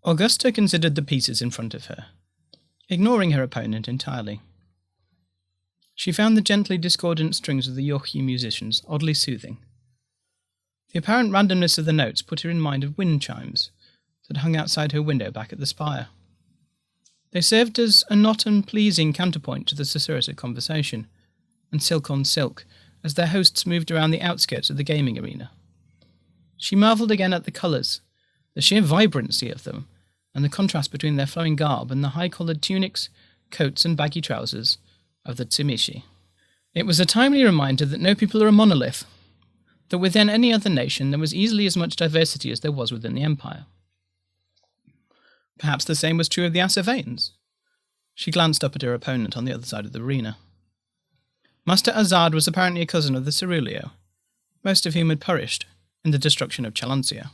Augusta considered the pieces in front of her, ignoring her opponent entirely. She found the gently discordant strings of the Yorkshire musicians oddly soothing. The apparent randomness of the notes put her in mind of wind chimes that hung outside her window back at the spire. They served as a not unpleasing counterpoint to the susurrus of conversation, and silk on silk, as their hosts moved around the outskirts of the gaming arena. She marvelled again at the colours, the sheer vibrancy of them, and the contrast between their flowing garb and the high-collared tunics, coats and baggy trousers of the Tsumishi. It was a timely reminder that no people are a monolith, that within any other nation there was easily as much diversity as there was within the Empire. Perhaps the same was true of the Assaveans. She glanced up at her opponent on the other side of the arena. Master Azad was apparently a cousin of the Ceruleo, most of whom had perished in the destruction of Chalancia.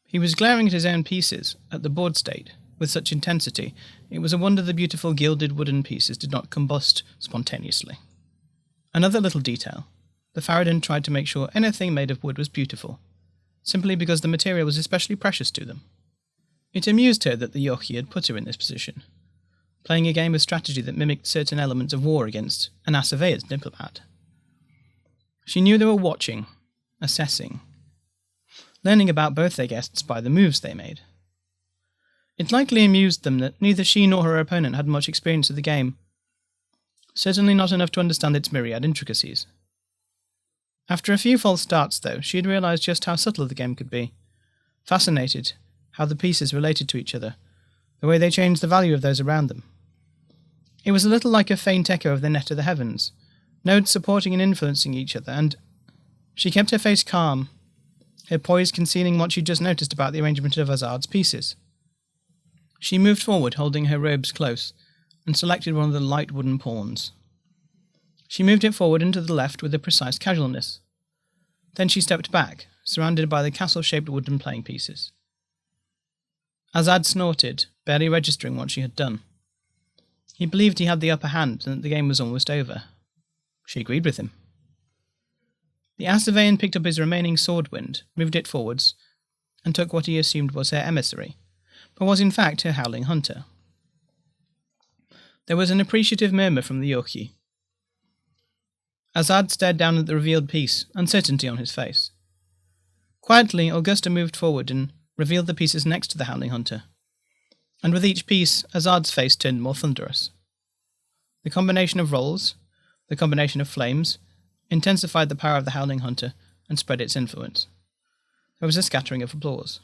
He was glaring at his own pieces, at the board state, with such intensity, it was a wonder the beautiful gilded wooden pieces did not combust spontaneously. Another little detail. The Faradin tried to make sure anything made of wood was beautiful, simply because the material was especially precious to them. It amused her that the Yochi had put her in this position, playing a game of strategy that mimicked certain elements of war against an Assavea's diplomat. She knew they were watching, assessing, learning about both their guests by the moves they made. It likely amused them that neither she nor her opponent had much experience of the game, certainly not enough to understand its myriad intricacies. After a few false starts, though, she had realised just how subtle the game could be, fascinated how the pieces related to each other, the way they changed the value of those around them. It was a little like a faint echo of the net of the heavens, nodes supporting and influencing each other, and she kept her face calm, her poise concealing what she'd just noticed about the arrangement of Azad's pieces. She moved forward, holding her robes close, and selected one of the light wooden pawns. She moved it forward and to the left with a precise casualness. Then she stepped back, surrounded by the castle-shaped wooden playing pieces. Azad snorted, barely registering what she had done. He believed he had the upper hand and that the game was almost over. She agreed with him. The Assavean picked up his remaining swordwind, moved it forwards, and took what he assumed was her emissary, but was in fact her howling hunter. There was an appreciative murmur from the Yoki. Azad stared down at the revealed piece, uncertainty on his face. Quietly, Augusta moved forward and revealed the pieces next to the howling hunter, and with each piece, Azad's face turned more thunderous. The combination of rolls, the combination of flames, intensified the power of the howling hunter and spread its influence. There was a scattering of applause.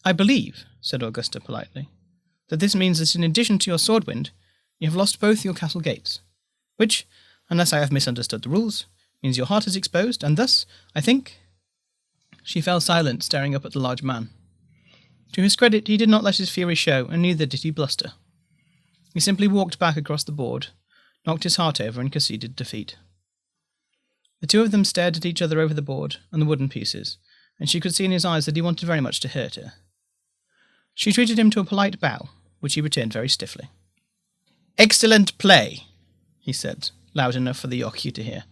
"I believe," said Augusta politely, "that this means that in addition to your swordwind, you have lost both your castle gates, which, unless I have misunderstood the rules, means your heart is exposed, and thus, I think—" She fell silent, staring up at the large man. To his credit, he did not let his fury show, and neither did he bluster. He simply walked back across the board, knocked his heart over, and conceded defeat. The two of them stared at each other over the board and the wooden pieces, and she could see in his eyes that he wanted very much to hurt her. She treated him to a polite bow, which he returned very stiffly. "Excellent play," he said, loud enough for the Yorkie to hear.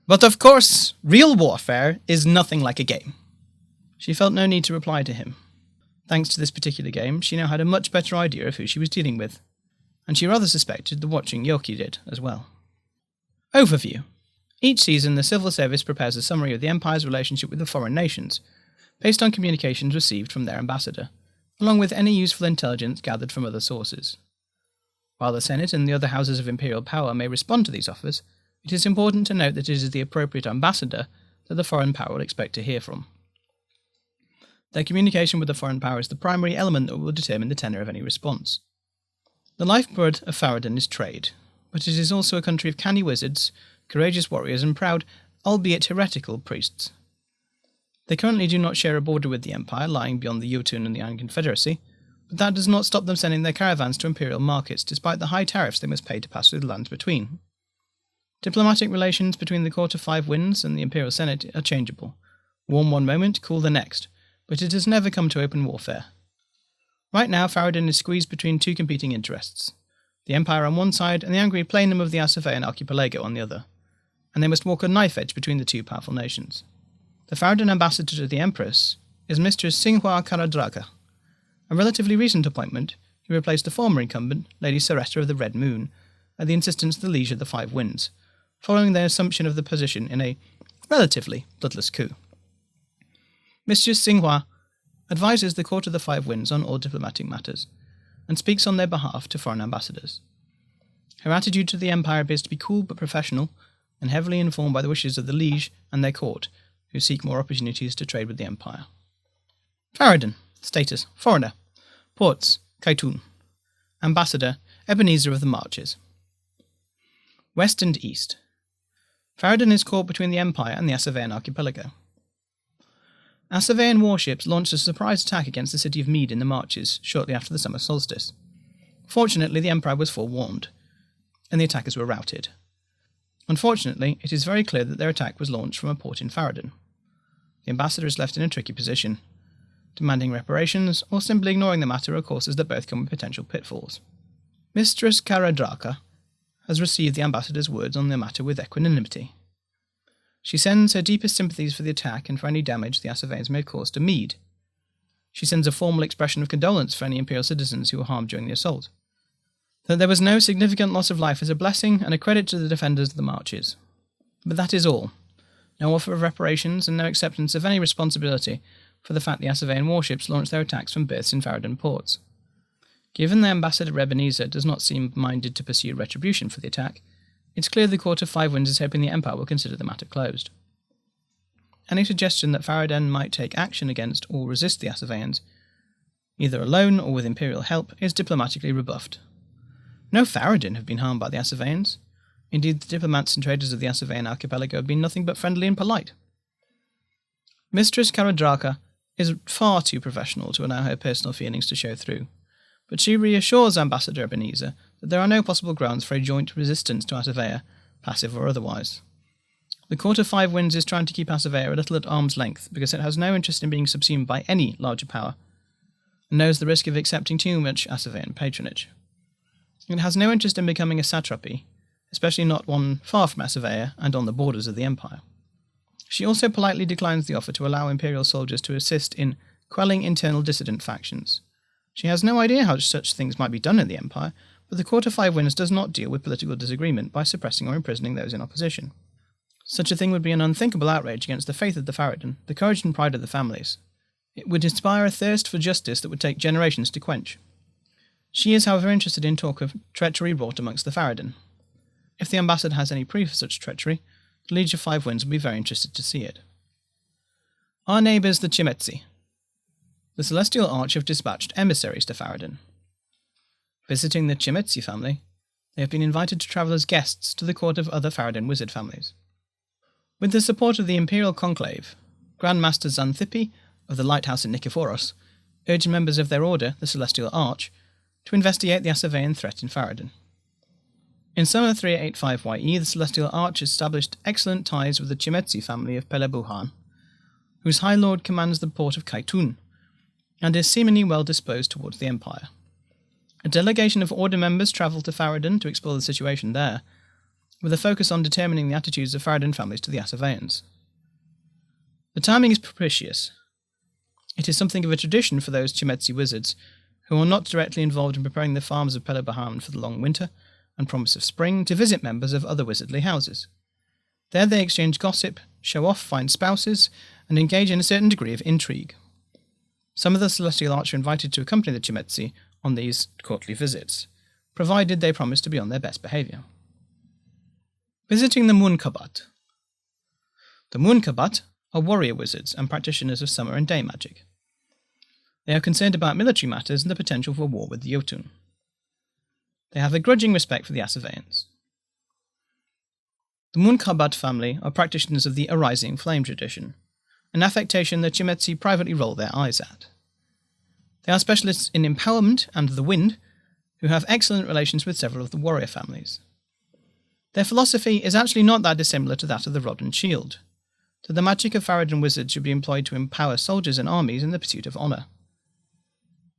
"But of course, real warfare is nothing like a game." She felt no need to reply to him. Thanks to this particular game, she now had a much better idea of who she was dealing with, and she rather suspected the watching Yorkie did as well. Overview. Each season, the Civil Service prepares a summary of the Empire's relationship with the foreign nations, based on communications received from their ambassador, along with any useful intelligence gathered from other sources. While the Senate and the other houses of imperial power may respond to these offers, it is important to note that it is the appropriate ambassador that the foreign power will expect to hear from. Their communication with the foreign power is the primary element that will determine the tenor of any response. The lifeblood of Faradin is trade, but it is also a country of canny wizards, courageous warriors, and proud, albeit heretical, priests. They currently do not share a border with the Empire, lying beyond the Jotun and the Iron Confederacy, but that does not stop them sending their caravans to imperial markets, despite the high tariffs they must pay to pass through the lands between. Diplomatic relations between the Court of Five Winds and the Imperial Senate are changeable. Warm one moment, cool the next, but it has never come to open warfare. Right now, Faradin is squeezed between two competing interests, the Empire on one side and the angry plenum of the Assavean Archipelago on the other, and they must walk a knife edge between the two powerful nations. The Faradin ambassador to the Empress is Mistress Singhua Karadraka, A relatively recent appointment, he replaced the former incumbent, Lady Saretta of the Red Moon, at the insistence of the Liege of the Five Winds, following their assumption of the position in a relatively bloodless coup. Mistress Xinghua advises the Court of the Five Winds on all diplomatic matters, and speaks on their behalf to foreign ambassadors. Her attitude to the Empire appears to be cool but professional, and heavily informed by the wishes of the Liege and their court, who seek more opportunities to trade with the Empire. Farad'n, status, foreigner. Ports, Kaitun. Ambassador, Ebenezer of the Marches. West and East. Farad'n is caught between the Empire and the Asavean archipelago. Asavean warships launched a surprise attack against the city of Mead in the Marches shortly after the summer solstice. Fortunately, the Empire was forewarned, and the attackers were routed. Unfortunately, it is very clear that their attack was launched from a port in Farad'n. The ambassador is left in a tricky position. Demanding reparations, or simply ignoring the matter are courses that both come with potential pitfalls. Mistress Karadraka has received the ambassador's words on the matter with equanimity. She sends her deepest sympathies for the attack and for any damage the Asaveans may have caused to Mead. She sends a formal expression of condolence for any Imperial citizens who were harmed during the assault. That there was no significant loss of life is a blessing and a credit to the defenders of the Marches. But that is all. No offer of reparations and no acceptance of any responsibility for the fact the Asavean warships launched their attacks from berths in Farad'n ports. Given the Ambassador Ebenezer does not seem minded to pursue retribution for the attack, it's clear the Court of Five Winds is hoping the Empire will consider the matter closed. Any suggestion that Farad'n might take action against or resist the Asaveans, either alone or with Imperial help, is diplomatically rebuffed. No Farad'n have been harmed by the Asaveans. Indeed, the diplomats and traders of the Asavean archipelago have been nothing but friendly and polite. Mistress Karadraka is far too professional to allow her personal feelings to show through, but she reassures Ambassador Ebenezer that there are no possible grounds for a joint resistance to Asavea, passive or otherwise. The Court of Five Winds is trying to keep Asavea a little at arm's length because it has no interest in being subsumed by any larger power, and knows the risk of accepting too much Asavean patronage. It has no interest in becoming a satrapy, especially not one far from Asavea and on the borders of the Empire. She also politely declines the offer to allow Imperial soldiers to assist in quelling internal dissident factions. She has no idea how such things might be done in the Empire, but the Court of Five Winds does not deal with political disagreement by suppressing or imprisoning those in opposition. Such a thing would be an unthinkable outrage against the faith of the Farad'n, the courage and pride of the families. It would inspire a thirst for justice that would take generations to quench. She is, however, interested in talk of treachery wrought amongst the Farad'n. If the ambassador has any proof of such treachery, the Liege of Five Winds will be very interested to see it. Our neighbours, the Chimetzi. The Celestial Arch have dispatched emissaries to Farad'n. Visiting the Chimetzi family, they have been invited to travel as guests to the court of other Farad'n wizard families. With the support of the Imperial Conclave, Grand Master Xanthippe of the Lighthouse in Nikephoros urged members of their order, the Celestial Arch, to investigate the Asavean threat in Farad'n. In summer 385 YE, the Celestial Arch established excellent ties with the Chimetzi family of Pelebuhan, whose High Lord commands the port of Kaitun, and is seemingly well disposed towards the Empire. A delegation of Order members travelled to Farad'n to explore the situation there, with a focus on determining the attitudes of Farad'n families to the Asaveans. The timing is propitious. It is something of a tradition for those Chimetzi wizards who are not directly involved in preparing the farms of Pelebuhan for the long winter and promise of spring to visit members of other wizardly houses. There they exchange gossip, show off fine spouses, and engage in a certain degree of intrigue. Some of the Celestial Arch are invited to accompany the Chimetzi on these courtly visits, provided they promise to be on their best behaviour. Visiting the Munkabat. The Munkabat are warrior wizards and practitioners of summer and day magic. They are concerned about military matters and the potential for war with the Jotun. They have a grudging respect for the Asaveans. The Munkabat family are practitioners of the Arising Flame tradition, an affectation the Chimetzi privately roll their eyes at. They are specialists in empowerment and the wind, who have excellent relations with several of the warrior families. Their philosophy is actually not that dissimilar to that of the Rod and Shield, that the magic of Farad'n wizards should be employed to empower soldiers and armies in the pursuit of honour.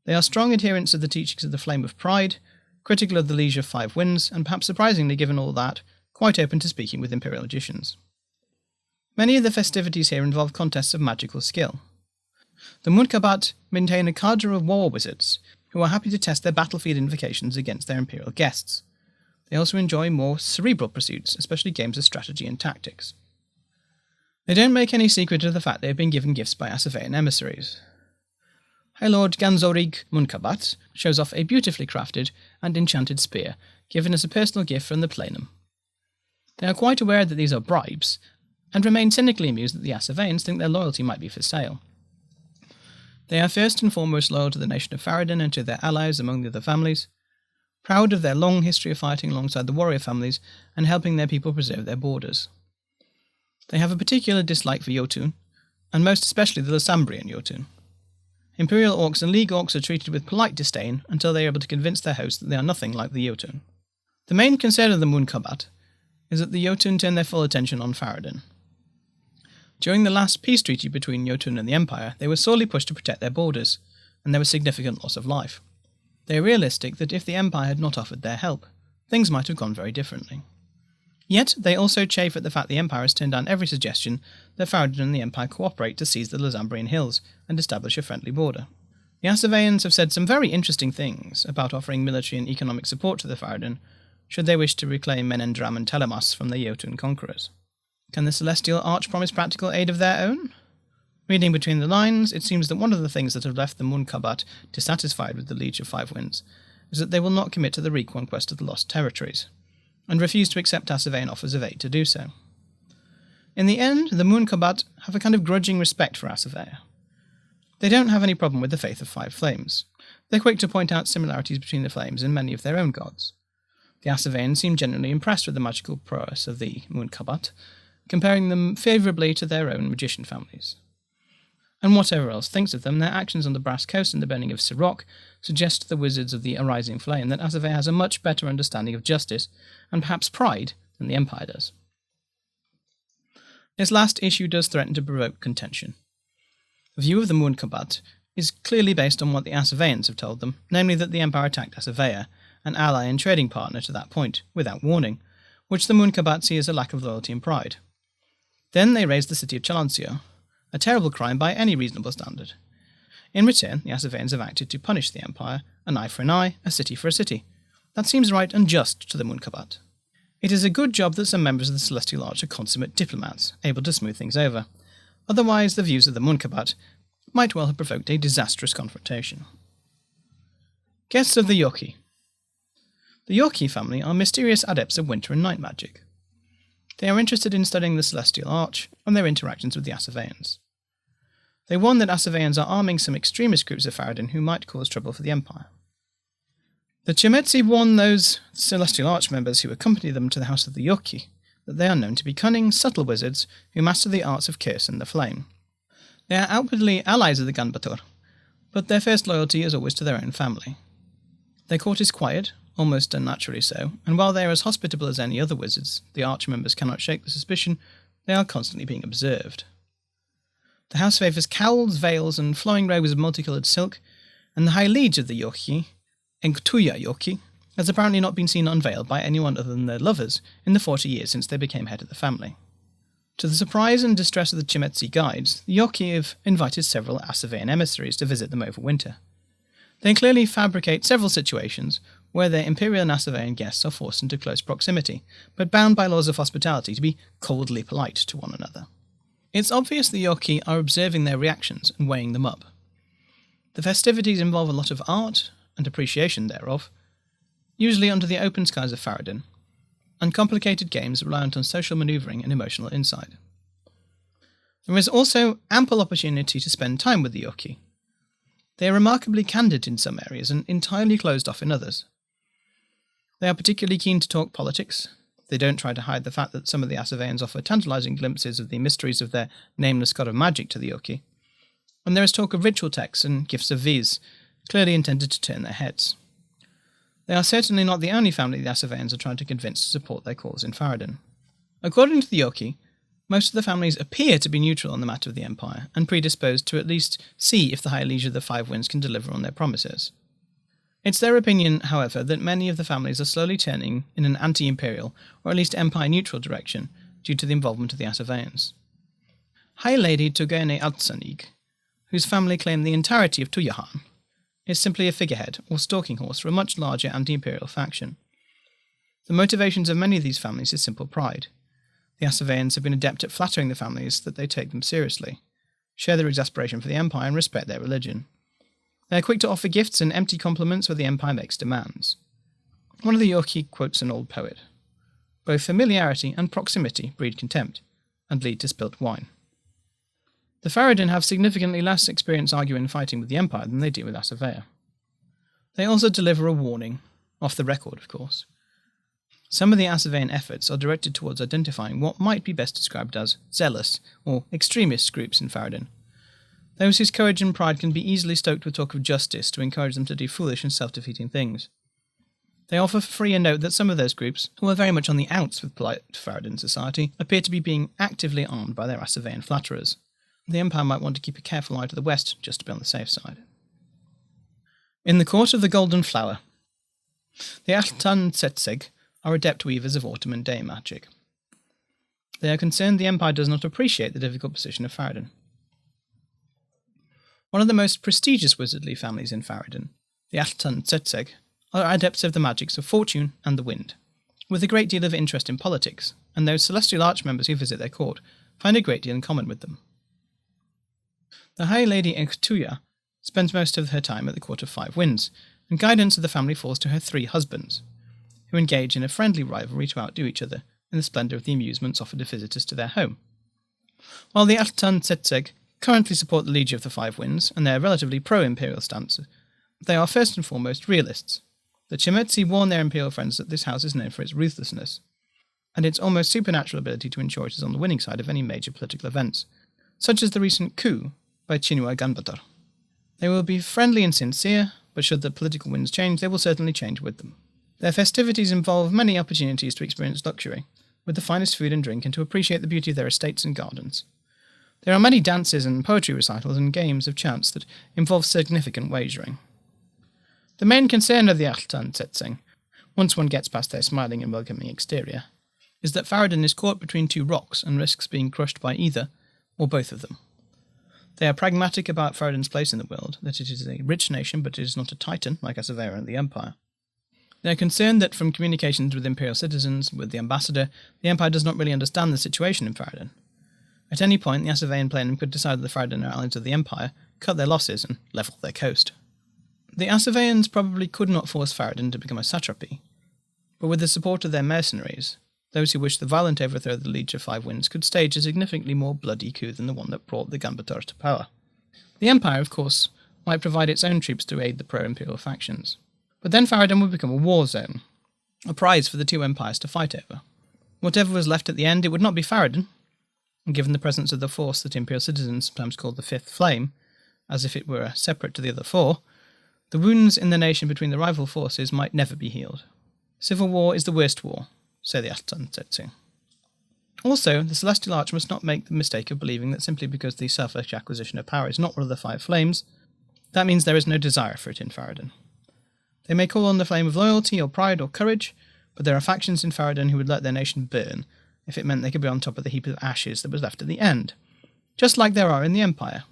They are strong adherents of the teachings of the Flame of Pride, critical of the Liege of Five Winds, and perhaps surprisingly, given all that, quite open to speaking with Imperial magicians. Many of the festivities here involve contests of magical skill. The Munkabat maintain a cadre of war wizards who are happy to test their battlefield invocations against their imperial guests. They also enjoy more cerebral pursuits, especially games of strategy and tactics. They don't make any secret of the fact they have been given gifts by Asavean emissaries. High Lord Ganzorig Munkabat shows off a beautifully crafted and enchanted spear, given as a personal gift from the plenum. They are quite aware that these are bribes, and remain cynically amused that the Asaveans think their loyalty might be for sale. They are first and foremost loyal to the nation of Faradin and to their allies among the other families, proud of their long history of fighting alongside the warrior families and helping their people preserve their borders. They have a particular dislike for Jotun, and most especially the Lasambrian Jotun. Imperial orcs and League orcs are treated with polite disdain until they are able to convince their hosts that they are nothing like the Jotun. The main concern of the Munkabat is that the Jotun turn their full attention on Faradin. During the last peace treaty between Jotun and the Empire, they were sorely pushed to protect their borders, and there was significant loss of life. They are realistic that if the Empire had not offered their help, things might have gone very differently. Yet, they also chafe at the fact the Empire has turned down every suggestion that Faradin and the Empire cooperate to seize the Lasambrian hills and establish a friendly border. The Asaveans have said some very interesting things about offering military and economic support to the Faradin, should they wish to reclaim Menendram and Telemas from the Jotun conquerors. Can the Celestial Arch promise practical aid of their own? Reading between the lines, it seems that one of the things that have left the Munkabat dissatisfied with the Liege of Five Winds is that they will not commit to the reconquest of the lost territories, and refuse to accept Asavean offers of aid to do so. In the end, the Munkabat have a kind of grudging respect for Asavea. They don't have any problem with the faith of Five Flames. They're quick to point out similarities between the Flames and many of their own gods. The Asaveans seem genuinely impressed with the magical prowess of the Munkabat, comparing them favourably to their own magician families. And whatever else thinks of them, their actions on the Brass Coast and the burning of Sirach suggest to the wizards of the Arising Flame that Asavea has a much better understanding of justice, and perhaps pride, than the Empire does. This last issue does threaten to provoke contention. The view of the Munkabat is clearly based on what the Asaveans have told them, namely that the Empire attacked Asavea, an ally and trading partner to that point, without warning, which the Munkabat see as a lack of loyalty and pride. Then they raised the city of Chalansio, a terrible crime by any reasonable standard. In return, the Asaveans have acted to punish the Empire, an eye for an eye, a city for a city. That seems right and just to the Munkabat. It is a good job that some members of the Celestial Arch are consummate diplomats, able to smooth things over. Otherwise, the views of the Munkabat might well have provoked a disastrous confrontation. Guests of the Yoki. The Yoki family are mysterious adepts of winter and night magic. They are interested in studying the Celestial Arch and their interactions with the Asaveans. They warn that Asaveans are arming some extremist groups of Faradin who might cause trouble for the Empire. The Chimetzi warn those Celestial Arch members who accompany them to the House of the Yoki that they are known to be cunning, subtle wizards who master the arts of curse and the flame. They are outwardly allies of the Ganbatur, but their first loyalty is always to their own family. Their court is quiet, almost unnaturally so, and while they are as hospitable as any other wizards, the Arch members cannot shake the suspicion they are constantly being observed. The house favours cowls, veils, and flowing robes of multicoloured silk, and the High Liege of the Yoki, Enktuya Yoki, has apparently not been seen unveiled by anyone other than their lovers in the 40 years since they became head of the family. To the surprise and distress of the Chimetzi guides, the Yoki have invited several Asavean emissaries to visit them over winter. They clearly fabricate several situations where their Imperial and Asavean guests are forced into close proximity, but bound by laws of hospitality to be coldly polite to one another. It's obvious the Yoki are observing their reactions and weighing them up. The festivities involve a lot of art and appreciation thereof, usually under the open skies of Faradin, and complicated games reliant on social manoeuvring and emotional insight. There is also ample opportunity to spend time with the Yoki. They are remarkably candid in some areas and entirely closed off in others. They are particularly keen to talk politics. They don't try to hide the fact that some of the Asaveans offer tantalizing glimpses of the mysteries of their nameless god of magic to the Yoki, and there is talk of ritual texts and gifts of Viz, clearly intended to turn their heads. They are certainly not the only family the Asaveans are trying to convince to support their cause in Faradin. According to the Yoki, most of the families appear to be neutral on the matter of the Empire, and predisposed to at least see if the High Liege of the Five Winds can deliver on their promises. It's their opinion, however, that many of the families are slowly turning in an anti-imperial, or at least empire-neutral direction, due to the involvement of the Asaveans. High Lady Tugene Altsanig, whose family claim the entirety of Tuyahan, is simply a figurehead or stalking horse for a much larger anti-imperial faction. The motivations of many of these families is simple pride. The Asaveans have been adept at flattering the families that they take them seriously, share their exasperation for the Empire, and respect their religion. They are quick to offer gifts and empty compliments where the Empire makes demands. One of the Yorki quotes an old poet: "Both familiarity and proximity breed contempt, and lead to spilt wine." The Faradin have significantly less experience arguing and fighting with the Empire than they do with Asavea. They also deliver a warning, off the record of course. Some of the Asavean efforts are directed towards identifying what might be best described as zealous or extremist groups in Faradin, those whose courage and pride can be easily stoked with talk of justice to encourage them to do foolish and self-defeating things. They offer for free a note that some of those groups, who are very much on the outs with polite Faradin society, appear to be being actively armed by their Asavean flatterers. The Empire might want to keep a careful eye to the west, just to be on the safe side. In the Court of the Golden Flower, the Altan Tsetseg are adept weavers of autumn and day magic. They are concerned the Empire does not appreciate the difficult position of Faradin. One of the most prestigious wizardly families in Faradin, the Altan Tsetseg, are adepts of the magics of fortune and the wind, with a great deal of interest in politics, and those Celestial Arch members who visit their court find a great deal in common with them. The High Lady Ektuya spends most of her time at the Court of Five Winds, and guidance of the family falls to her 3 husbands, who engage in a friendly rivalry to outdo each other in the splendour of the amusements offered to visitors to their home. While the Altan Tsetseg currently support the Liege of the Five Winds and their relatively pro-imperial stance, they are first and foremost realists. The Chimetzi warn their imperial friends that this house is known for its ruthlessness, and its almost supernatural ability to ensure it is on the winning side of any major political events, such as the recent coup by Chinua Ganbatar. They will be friendly and sincere, but should the political winds change, they will certainly change with them. Their festivities involve many opportunities to experience luxury, with the finest food and drink, and to appreciate the beauty of their estates and gardens. There are many dances and poetry recitals and games of chance that involve significant wagering. The main concern of the Altan Tsetseg, once one gets past their smiling and welcoming exterior, is that Faradin is caught between 2 rocks and risks being crushed by either, or both of them. They are pragmatic about Faradin's place in the world, that it is a rich nation but it is not a titan like Asavera and the Empire. They are concerned that from communications with imperial citizens, with the ambassador, the Empire does not really understand the situation in Faradin. At any point, the Asavean plenum could decide that the Faradin are allies of the Empire, cut their losses, and level their coast. The Asaveans probably could not force Faradin to become a satrapy, but with the support of their mercenaries, those who wished the violent overthrow of the Liege of Five Winds could stage a significantly more bloody coup than the one that brought the Ganbatar to power. The Empire, of course, might provide its own troops to aid the pro-imperial factions, but then Faradin would become a war zone, a prize for the 2 empires to fight over. Whatever was left at the end, it would not be Faradin, and given the presence of the force that imperial citizens sometimes call the Fifth Flame, as if it were separate to the other 4, the wounds in the nation between the rival forces might never be healed. Civil war is the worst war, say the Altan Tsetseg. Also, the Celestial Arch must not make the mistake of believing that simply because the selfish acquisition of power is not one of the 5 flames, that means there is no desire for it in Faradin. They may call on the flame of loyalty or pride or courage, but there are factions in Faradin who would let their nation burn if it meant they could be on top of the heap of ashes that was left at the end, just like there are in the Empire.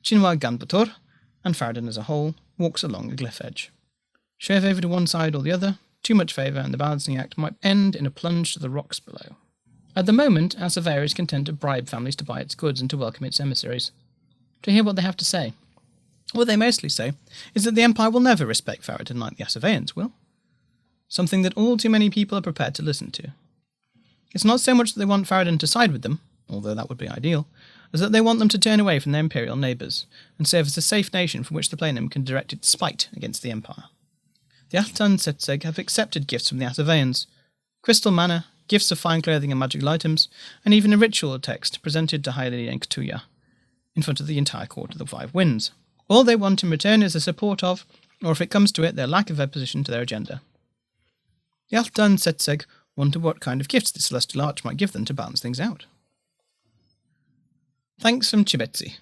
Chinua Ganbator, and Faradin as a whole, walks along a cliff edge. Share favour to one side or the other, too much favour, and the balancing act might end in a plunge to the rocks below. At the moment, Asavera is content to bribe families to buy its goods and to welcome its emissaries, to hear what they have to say. What they mostly say is that the Empire will never respect Faradin like the Asaveans will, something that all too many people are prepared to listen to. It's not so much that they want Faradin to side with them, although that would be ideal, as that they want them to turn away from their imperial neighbours, and serve as a safe nation from which the plenum can direct its spite against the Empire. The Altan Tsetseg have accepted gifts from the Asaveans, crystal manna, gifts of fine clothing and magical items, and even a ritual text presented to High Lady Ektuya in front of the entire Court of the Five Winds. All they want in return is the support of, or if it comes to it, their lack of opposition to their agenda. The Altan Tsetseg wonder what kind of gifts the Celestial Arch might give them to balance things out. Thanks from Chimetzi.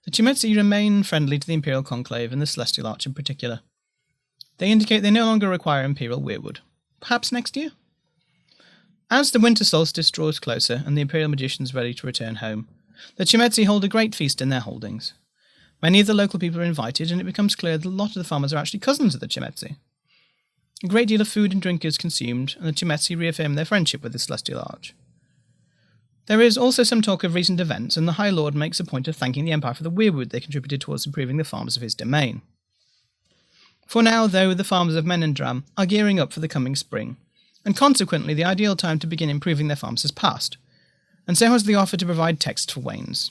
The Chimetzi remain friendly to the Imperial Conclave and the Celestial Arch in particular. They indicate they no longer require Imperial weirwood. Perhaps next year? As the winter solstice draws closer and the Imperial magicians ready to return home, The Chimetzi hold a great feast in their holdings. Many of the local people are invited, and it becomes clear that a lot of the farmers are actually cousins of the Chimetzi. A great deal of food and drink is consumed, and the Chimetzi reaffirm their friendship with the Celestial Arch. There is also some talk of recent events, and the High Lord makes a point of thanking the Empire for the weirwood they contributed towards improving the farms of his domain. For now, though, the farmers of Menendram are gearing up for the coming spring, and consequently the ideal time to begin improving their farms has passed, and so has the offer to provide text for wains.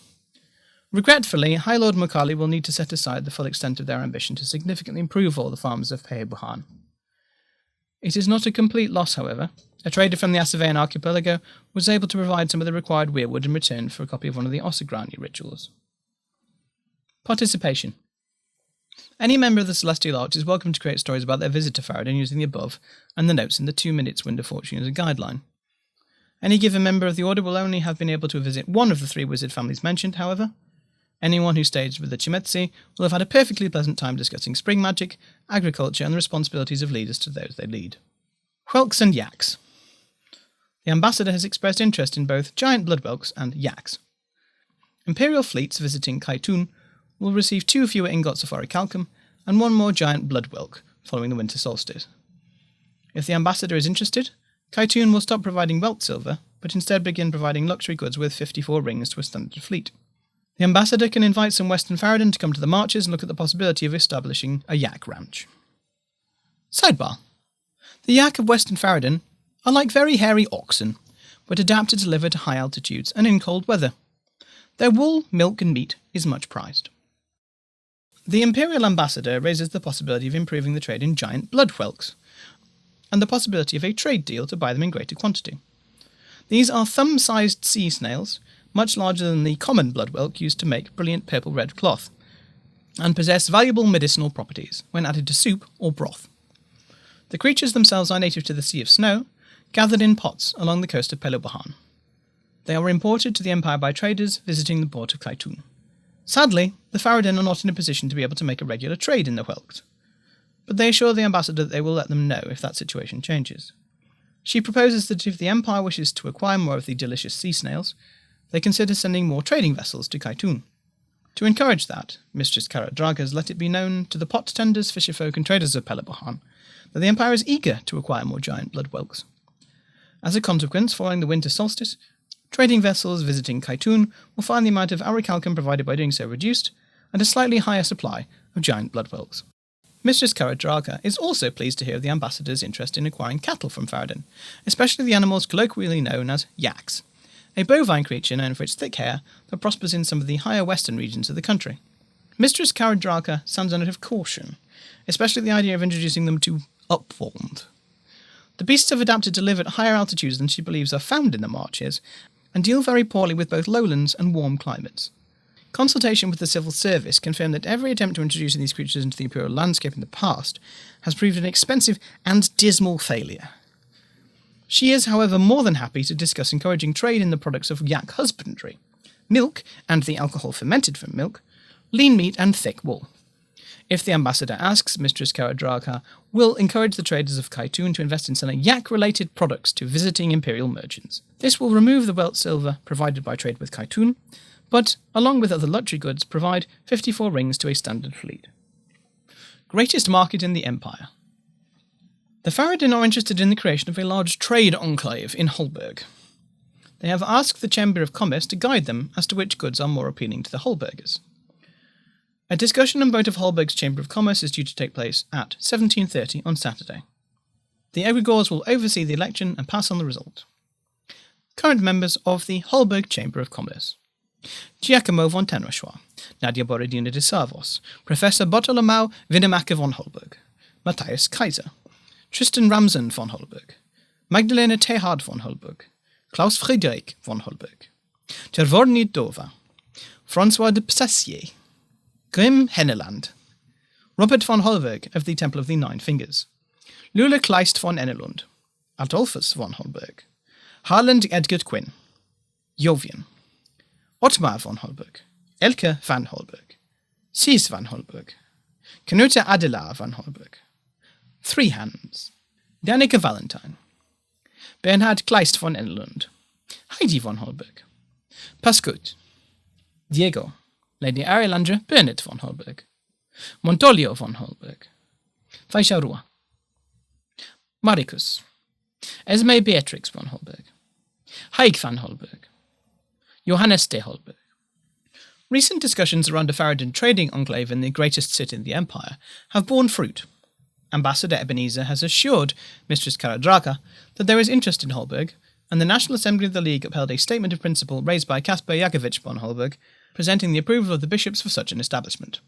Regretfully, High Lord Mukali will need to set aside the full extent of their ambition to significantly improve all the farms of Pehebuhan. It is not a complete loss, however. A trader from the Asavean archipelago was able to provide some of the required weirwood in return for a copy of one of the Osagrani rituals. Participation. Any member of the Celestial Arch is welcome to create stories about their visit to Faradin using the above and the notes in the 2 minutes Wind of Fortune as a guideline. Any given member of the Order will only have been able to visit one of the 3 wizard families mentioned, however. Anyone who stays with the Chimetzi will have had a perfectly pleasant time discussing spring magic, agriculture, and the responsibilities of leaders to those they lead. Whelks and Yaks. The ambassador has expressed interest in both giant bloodwhelks and yaks. Imperial fleets visiting Kaitun will receive 2 fewer ingots of orichalcum and 1 more giant bloodwhelk following the winter solstice. If the ambassador is interested, Kaitun will stop providing whelk silver, but instead begin providing luxury goods worth 54 rings to a standard fleet. The ambassador can invite some Western Faradin to come to the marches and look at the possibility of establishing a yak ranch. Sidebar. The yak of Western Faradin are like very hairy oxen, but adapted to live at high altitudes and in cold weather. Their wool, milk and meat is much prized. The Imperial Ambassador raises the possibility of improving the trade in giant blood whelks, and the possibility of a trade deal to buy them in greater quantity. These are thumb-sized sea snails, much larger than the common blood whelk used to make brilliant purple-red cloth, and possess valuable medicinal properties when added to soup or broth. The creatures themselves are native to the Sea of Snow, gathered in pots along the coast of Pehebuhan. They are imported to the Empire by traders visiting the port of Kaitun. Sadly, the Faradin are not in a position to be able to make a regular trade in the whelks, but they assure the ambassador that they will let them know if that situation changes. She proposes that if the Empire wishes to acquire more of the delicious sea snails, they consider sending more trading vessels to Kaitun. To encourage that, Mistress Karadraga has let it be known to the pot tenders, fisherfolk and traders of Pehebuhan that the Empire is eager to acquire more giant blood whelks. As a consequence, following the winter solstice, trading vessels visiting Kaitun will find the amount of orichalcum provided by doing so reduced, and a slightly higher supply of giant blood whelks. Mistress Karadraga is also pleased to hear of the ambassador's interest in acquiring cattle from Faradin, especially the animals colloquially known as yaks, a bovine creature known for its thick hair that prospers in some of the higher western regions of the country. Mistress Karadraga sounds a note of caution, especially the idea of introducing them to Upwald. The beasts have adapted to live at higher altitudes than she believes are found in the marches, and deal very poorly with both lowlands and warm climates. Consultation with the civil service confirmed that every attempt to introduce these creatures into the imperial landscape in the past has proved an expensive and dismal failure. She is, however, more than happy to discuss encouraging trade in the products of yak husbandry, milk and the alcohol fermented from milk, lean meat and thick wool. If the ambassador asks, Mistress Karadraga will encourage the traders of Kaitun to invest in selling yak-related products to visiting imperial merchants. This will remove the welt silver provided by trade with Kaitun, but, along with other luxury goods, provide 54 rings to a standard fleet. Greatest market in the Empire. The Faradin are interested in the creation of a large trade enclave in Holberg. They have asked the Chamber of Commerce to guide them as to which goods are more appealing to the Holbergers. A discussion on vote of Holberg's Chamber of Commerce is due to take place at 17:30 on Saturday. The egregores will oversee the election and pass on the result. Current members of the Holberg Chamber of Commerce: Giacomo von Tenochois, Nadia Borodina de Savos, Professor Bartolomeu Winemacher von Holberg, Matthias Kaiser, Tristan Ramsen von Holberg, Magdalena Tehard von Holberg, Klaus Friedrich von Holberg, Chervorny Dova, François de Psassier, Grim Henneland, Robert von Holberg of the Temple of the Nine Fingers, Lula Kleist von Ennelund, Adolphus von Holberg, Harland Edgard Quinn, Jovian, Ottmar von Holberg, Elke van Holberg, Cies van Holberg, Knute Adela van Holberg, Three Hands, Danica Valentine, Bernhard Kleist von Ennelund, Heidi von Holberg, Paskut, Diego, Lady Arilandra Bernard von Holberg, Montolio von Holberg, Faischarua, Maricus, Esme Beatrix von Holberg, Haig van Holberg, Johannes de Holberg. Recent discussions around a Faradin trading enclave in the greatest city in the Empire have borne fruit. Ambassador Ebenezer has assured Mistress Karadraka that there is interest in Holberg, and the National Assembly of the League upheld a statement of principle raised by Caspar Jakovich von Holberg, presenting the approval of the bishops for such an establishment.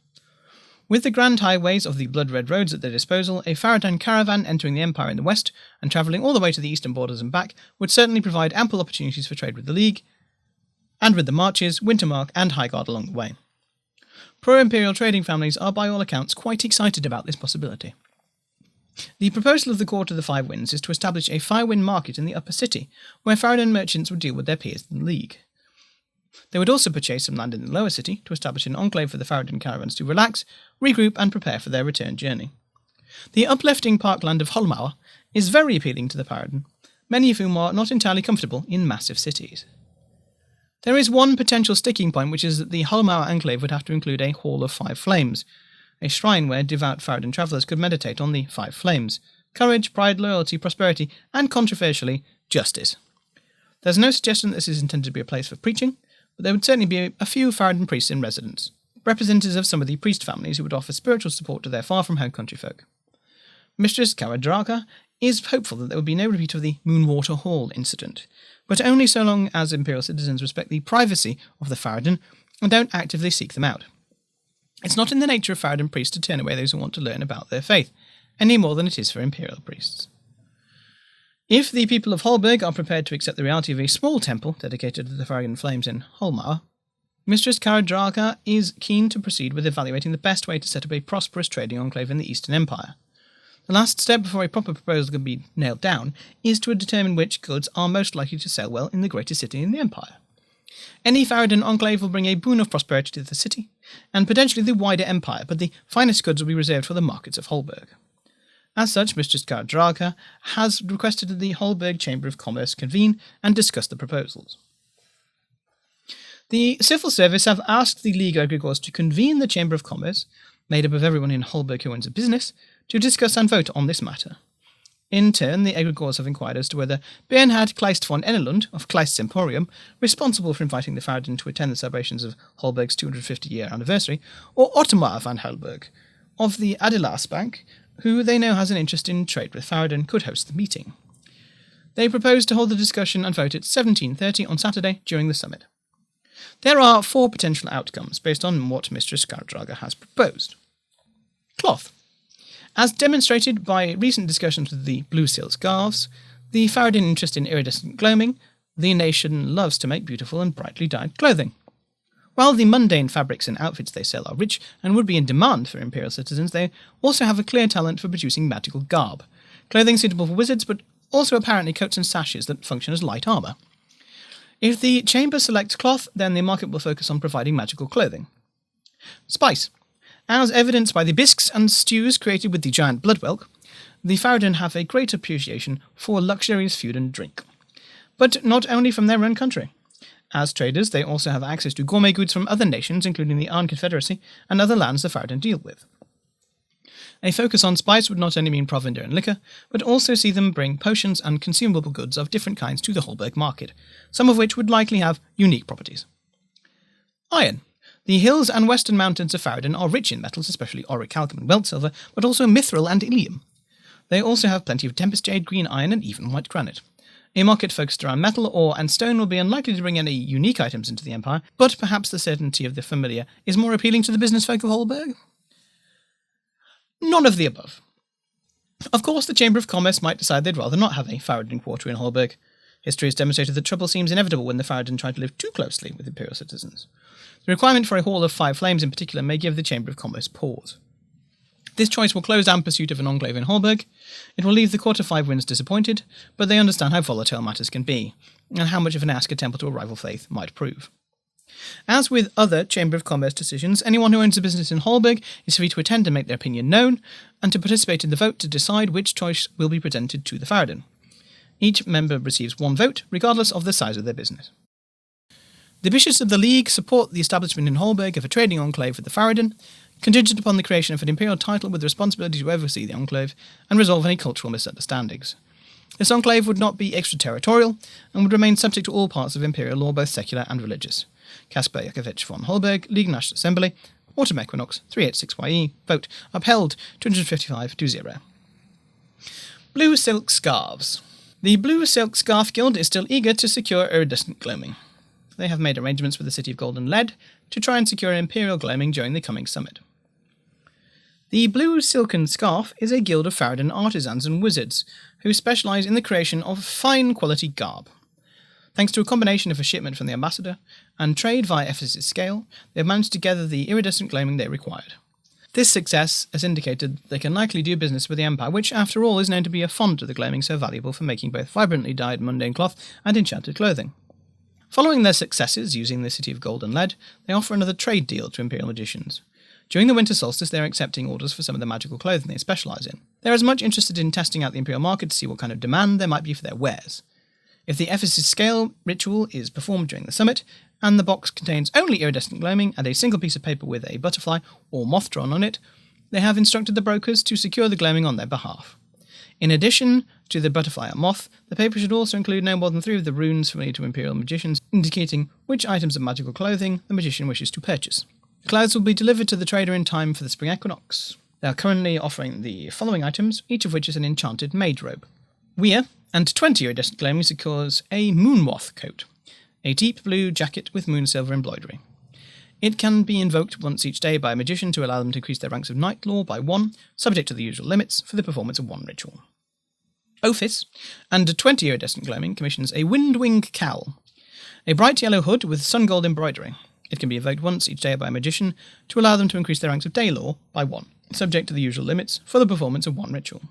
With the grand highways of the blood-red roads at their disposal, a Faradan caravan entering the Empire in the west and travelling all the way to the eastern borders and back would certainly provide ample opportunities for trade with the League, and with the Marches, Wintermark and Highguard along the way. Pro-imperial trading families are by all accounts quite excited about this possibility. The proposal of the Court of the Five Winds is to establish a Firewind market in the upper city, where Faradan merchants would deal with their peers in the League. They would also purchase some land in the lower city to establish an enclave for the Faradan caravans to relax, regroup and prepare for their return journey. The uplifting parkland of Holmauer is very appealing to the Faradan, many of whom are not entirely comfortable in massive cities. There is one potential sticking point, which is that the Holmauer enclave would have to include a Hall of Five Flames, a shrine where devout Faradan travellers could meditate on the five flames: courage, pride, loyalty, prosperity, and, controversially, justice. There's no suggestion that this is intended to be a place for preaching, but there would certainly be a few Faradan priests in residence, representatives of some of the priest families who would offer spiritual support to their far-from-home countryfolk. Mistress Karadraka is hopeful that there will be no repeat of the Moonwater Hall incident, but only so long as Imperial citizens respect the privacy of the Faradan and don't actively seek them out. It's not in the nature of Faradan priests to turn away those who want to learn about their faith, any more than it is for Imperial priests. If the people of Holberg are prepared to accept the reality of a small temple dedicated to the Faradan flames in Holmauer, Mistress Karadraka is keen to proceed with evaluating the best way to set up a prosperous trading enclave in the Eastern Empire. The last step before a proper proposal can be nailed down is to determine which goods are most likely to sell well in the greatest city in the Empire. Any Faradan enclave will bring a boon of prosperity to the city, and potentially the wider Empire, but the finest goods will be reserved for the markets of Holberg. As such, Mistress Karadraka has requested that the Holberg Chamber of Commerce convene and discuss the proposals. The Civil Service have asked the League Egregores to convene the Chamber of Commerce, made up of everyone in Holberg who owns a business, to discuss and vote on this matter. In turn, the Egregores have inquired as to whether Bernhard Kleist von Enelund of Kleist's Emporium, responsible for inviting the Faradan to attend the celebrations of Holberg's 250-year anniversary, or Ottomar van Holberg of the Adilas Bank, who they know has an interest in trade with Faradan, could host the meeting. They propose to hold the discussion and vote at 17:30 on Saturday during the summit. There are 4 potential outcomes based on what Mistress Karadraga has proposed. Cloth. As demonstrated by recent discussions with the Blue Seal Scarves, the Faradan interest in iridescent gloaming, the nation loves to make beautiful and brightly dyed clothing. While the mundane fabrics and outfits they sell are rich and would be in demand for Imperial citizens, they also have a clear talent for producing magical garb, clothing suitable for wizards, but also apparently coats and sashes that function as light armour. If the chamber selects cloth, then the market will focus on providing magical clothing. Spice. As evidenced by the bisques and stews created with the giant bloodwhelk, the Faradan have a great appreciation for luxurious food and drink. But not only from their own country. As traders, they also have access to gourmet goods from other nations, including the Arn Confederacy and other lands the Faradan deal with. A focus on spice would not only mean provender and liquor, but also see them bring potions and consumable goods of different kinds to the Holberg market, some of which would likely have unique properties. Iron. The hills and western mountains of Faradan are rich in metals, especially aurichalcum and welt silver, but also mithril and ilium. They also have plenty of tempest jade, green iron, and even white granite. A market focused around metal, ore, and stone will be unlikely to bring any unique items into the Empire, but perhaps the certainty of the familiar is more appealing to the business folk of Holberg? None of the above. Of course, the Chamber of Commerce might decide they'd rather not have a Faradan quarter in Holberg. History has demonstrated that trouble seems inevitable when the Faradan try to live too closely with Imperial citizens. The requirement for a Hall of Five Flames in particular may give the Chamber of Commerce pause. This choice will close down pursuit of an enclave in Holberg. It will leave the Court of Five Winds disappointed, but they understand how volatile matters can be, and how much of an ask a temple to a rival faith might prove. As with other Chamber of Commerce decisions, anyone who owns a business in Holberg is free to attend and make their opinion known, and to participate in the vote to decide which choice will be presented to the Faradan. Each member receives 1 vote, regardless of the size of their business. The bishops of the League support the establishment in Holberg of a trading enclave with the Faradin, contingent upon the creation of an imperial title with the responsibility to oversee the enclave and resolve any cultural misunderstandings. This enclave would not be extraterritorial and would remain subject to all parts of imperial law, both secular and religious. Caspar Yakovich von Holberg, League National Assembly, Autumn Equinox, 386YE, vote upheld 255-0. Blue Silk Scarves. The Blue Silk Scarf Guild is still eager to secure iridescent gloaming. They have made arrangements with the City of Gold and Lead to try and secure imperial gloaming during the coming summit. The Blue Silken Scarf is a guild of Faradin artisans and wizards who specialise in the creation of fine quality garb. Thanks to a combination of a shipment from the ambassador and trade via Ephesus Scale, they have managed to gather the iridescent gloaming they required. This success has indicated they can likely do business with the Empire, which, after all, is known to be a fond of the gloaming so valuable for making both vibrantly dyed mundane cloth and enchanted clothing. Following their successes using the City of Gold and Lead, they offer another trade deal to Imperial magicians. During the winter solstice, they are accepting orders for some of the magical clothing they specialise in. They are as much interested in testing out the Imperial market to see what kind of demand there might be for their wares. If the Ephesus Scale ritual is performed during the summit, and the box contains only iridescent gloaming and a single piece of paper with a butterfly or moth drawn on it, they have instructed the brokers to secure the gloaming on their behalf. In addition to the butterfly and moth, the paper should also include no more than 3 of the runes familiar to Imperial magicians, indicating which items of magical clothing the magician wishes to purchase. The clothes will be delivered to the trader in time for the spring equinox. They are currently offering the following items, each of which is an enchanted maid robe. Weir and 20 iridescent gloaming secures a moonmoth coat, a deep blue jacket with moon silver embroidery. It can be invoked once each day by a magician to allow them to increase their ranks of Night Law by 1, subject to the usual limits, for the performance of 1 ritual. Ophis and 20 iridescent gloaming commissions a Windwing cowl, a bright yellow hood with sun gold embroidery. It can be invoked once each day by a magician to allow them to increase their ranks of Day Law by 1, subject to the usual limits, for the performance of 1 ritual.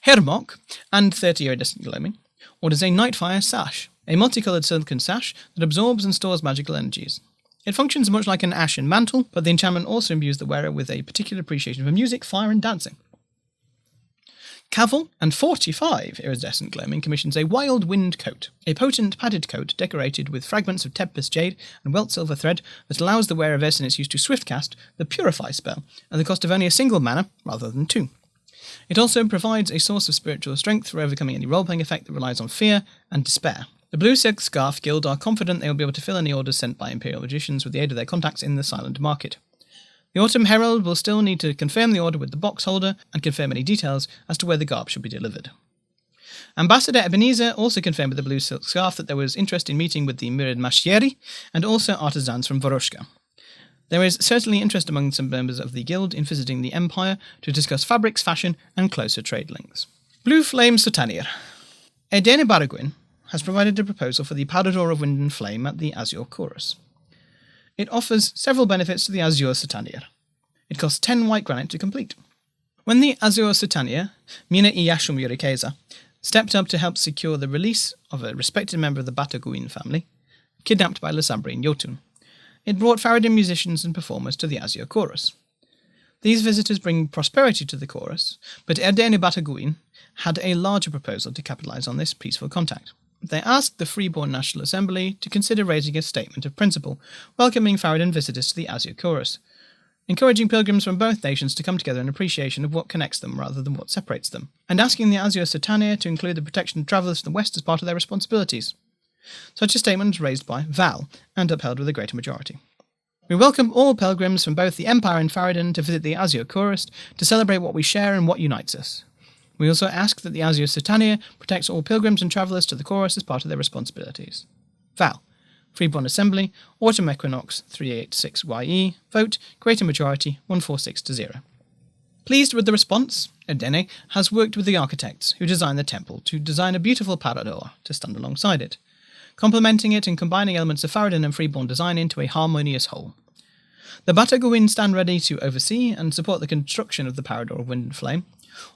Hermok and 30 iridescent gloaming orders a Nightfire sash, a multicoloured silken sash that absorbs and stores magical energies. It functions much like an ashen mantle, but the enchantment also imbues the wearer with a particular appreciation for music, fire, and dancing. Cavil and 45 iridescent gloaming commissions a Wild Wind coat, a potent padded coat decorated with fragments of Tempest jade and welt silver thread that allows the wearer versed in its use to swift cast the Purify spell at the cost of only a single mana rather than 2. It also provides a source of spiritual strength for overcoming any role-playing effect that relies on fear and despair. The Blue Silk Scarf Guild are confident they will be able to fill any orders sent by Imperial magicians with the aid of their contacts in the silent market. The Autumn Herald will still need to confirm the order with the box holder and confirm any details as to where the garb should be delivered. Ambassador Ebenezer also confirmed with the Blue Silk Scarf that there was interest in meeting with the Mirid Mashieri and also artisans from Voroshka. There is certainly interest among some members of the guild in visiting the Empire to discuss fabrics, fashion, and closer trade links. Blue Flame Sotanir. Edene Baragwin has provided a proposal for the Parador of Wind and Flame at the Azure Chorus. It offers several benefits to the Azure Sotanir. It costs 10 white granite to complete. When the Azure Sotanir, Mina Iyashum Yurikeza, stepped up to help secure the release of a respected member of the Bataguin family, kidnapped by Lasambrian Jotun, it brought Faradin musicians and performers to the Azure Chorus. These visitors bring prosperity to the chorus, but Erdene Bataguin had a larger proposal to capitalise on this peaceful contact. They asked the Freeborn National Assembly to consider raising a statement of principle, welcoming Faradin visitors to the Azure Chorus, encouraging pilgrims from both nations to come together in appreciation of what connects them rather than what separates them, and asking the Azure Sotanir to include the protection of travellers from the West as part of their responsibilities. Such a statement was raised by Val, and upheld with a greater majority. We welcome all pilgrims from both the Empire and Faradin to visit the Azure Chorus to celebrate what we share and what unites us. We also ask that the Azure Sotanir protects all pilgrims and travellers to the chorus as part of their responsibilities. Val, Freeborn Assembly, Autumn Equinox 386YE, vote, greater majority 146-0. Pleased with the response, Edene has worked with the architects who designed the temple to design a beautiful parador to stand alongside it, complementing it and combining elements of Faradin and Freeborn design into a harmonious whole. The Bataguin stand ready to oversee and support the construction of the Parador of Wind and Flame.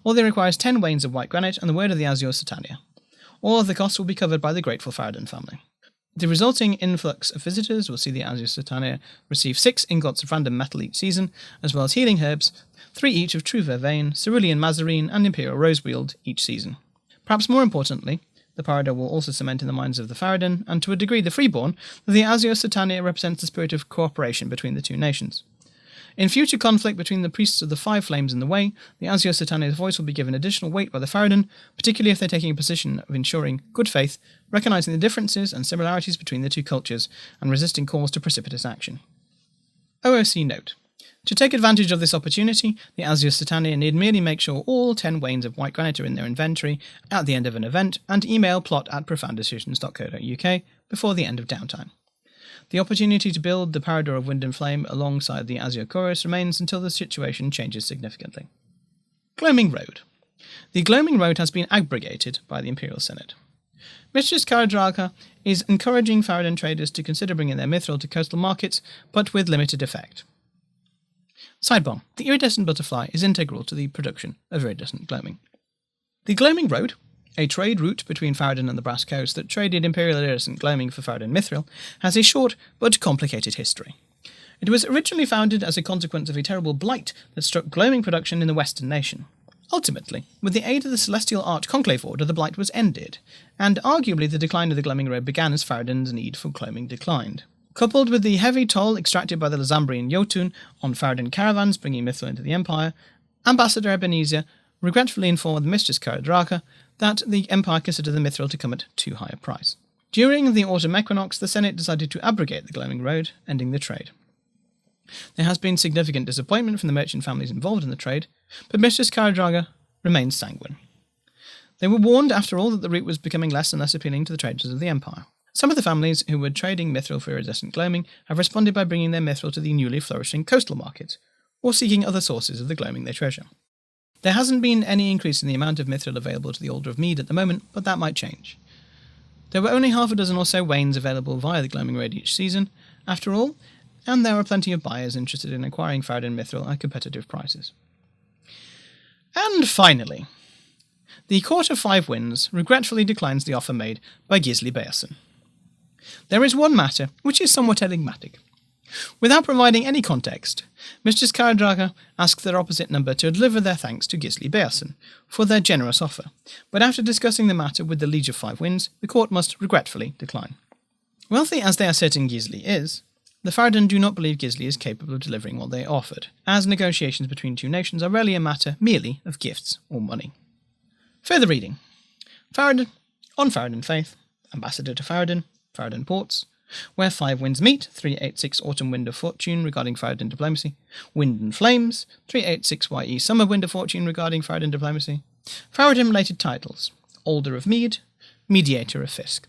All they require is 10 wains of white granite and the word of the Azure Sotanir. All of the costs will be covered by the grateful Faradin family. The resulting influx of visitors will see the Azure Sotanir receive 6 ingots of random metal each season, as well as healing herbs, 3 each of true vervain, cerulean mazarine, and imperial roseweald each season. Perhaps more importantly, The Parador will also cement in the minds of the Faradin, and to a degree the Freeborn, that the Azure Satania represents the spirit of cooperation between the two nations. In future conflict between the priests of the Five Flames and the Way, the Azure Satania's voice will be given additional weight by the Faradin, particularly if they're taking a position of ensuring good faith, recognizing the differences and similarities between the two cultures, and resisting calls to precipitous action. OOC note. To take advantage of this opportunity, the Azure Satania need merely make sure all 10 wains of white granite are in their inventory at the end of an event, and email plot@profounddecisions.co.uk before the end of downtime. The opportunity to build the Parador of Wind and Flame alongside the Azure Chorus remains until the situation changes significantly. Gloaming Road. The Gloaming Road has been abrogated by the Imperial Senate. Mistress Karadraka is encouraging Faradin traders to consider bringing their mithril to coastal markets, but with limited effect. Sidebar. The iridescent butterfly is integral to the production of iridescent gloaming. The Gloaming Road, a trade route between Faradin and the Brass Coast that traded Imperial iridescent gloaming for Faradin mithril, has a short but complicated history. It was originally founded as a consequence of a terrible blight that struck gloaming production in the Western nation. Ultimately, with the aid of the Celestial Art Conclave Order, the blight was ended, and arguably the decline of the Gloaming Road began as Faradin's need for gloaming declined. Coupled with the heavy toll extracted by the Lazambrian Jotun on Faradin caravans bringing mithril into the Empire, Ambassador Ebenezer regretfully informed Mistress Karadraka that the Empire considered the mithril to come at too high a price. During the autumn equinox, the Senate decided to abrogate the Gloaming Road, ending the trade. There has been significant disappointment from the merchant families involved in the trade, but Mistress Karadraga remains sanguine. They were warned, after all, that the route was becoming less and less appealing to the traders of the Empire. Some of the families who were trading mithril for iridescent gloaming have responded by bringing their mithril to the newly flourishing coastal markets, or seeking other sources of the gloaming they treasure. There hasn't been any increase in the amount of mithril available to the Alder of Mead at the moment, but that might change. There were only half a dozen or so wains available via the Gloaming Road each season, after all, and there are plenty of buyers interested in acquiring Faradin mithril at competitive prices. And finally, the Court of Five Winds regretfully declines the offer made by Gisli Bearson. There is one matter which is somewhat enigmatic. Without providing any context, Mistress Karadraka asked their opposite number to deliver their thanks to Gisli Bearson for their generous offer, but after discussing the matter with the Liege of Five Winds, the court must regretfully decline. Wealthy as they are certain Gisli is, the Faradin do not believe Gisli is capable of delivering what they offered, as negotiations between two nations are rarely a matter merely of gifts or money. Further reading. Faradin, on Faradin Faith, Ambassador to Faradin, Faradin Ports, Where Five Winds Meet, 386 Autumn Wind of Fortune regarding Faradin Diplomacy, Wind and Flames, 386 YE Summer Wind of Fortune regarding Faradin Diplomacy, Faradin-related titles, Alder of Mead, Mediator of Fisk.